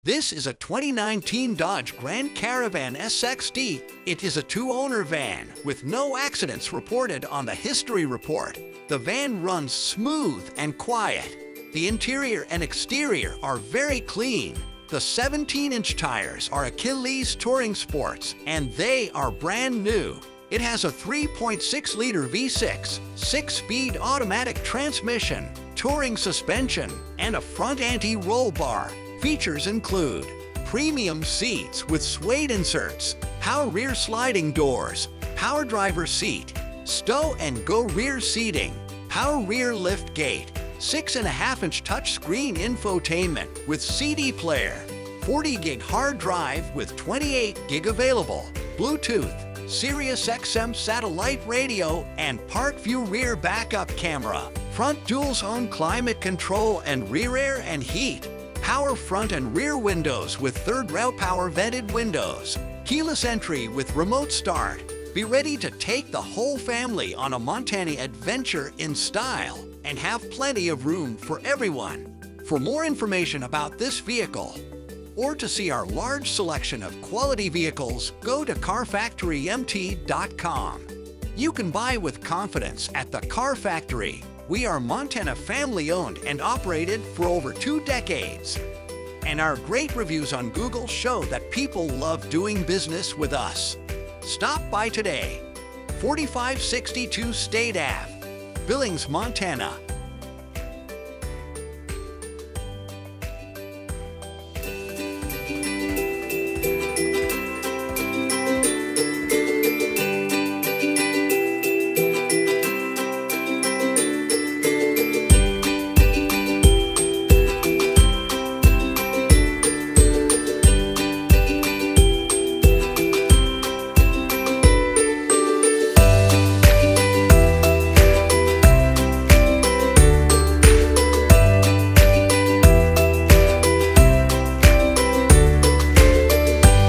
This is a 2019 Dodge Grand Caravan SXD. It is a two-owner van with no accidents reported on the history report. The van runs smooth and quiet. The interior and exterior are very clean. The 17-inch tires are Achilles Touring Sports, and they are brand new. It has a 3.6-liter V6, 6-speed automatic transmission, touring suspension, and a front anti-roll bar. Features include premium seats with suede inserts, power rear sliding doors, power driver seat, stow and go rear seating, power rear liftgate, 6.5-inch touchscreen infotainment with CD player, 40-gig hard drive with 28-gig available, Bluetooth, Sirius XM satellite radio, and ParkView rear backup camera, front dual-zone climate control and rear air and heat, power front and rear windows with third-row power vented windows, keyless entry with remote start. Be ready to take the whole family on a Montana adventure in style and have plenty of room for everyone. For more information about this vehicle, or to see our large selection of quality vehicles, go to carfactorymt.com. You can buy with confidence at the Car Factory. We are Montana family-owned and operated for over 2 decades. And our great reviews on Google show that people love doing business with us. Stop by today. 4562 State Ave, Billings, Montana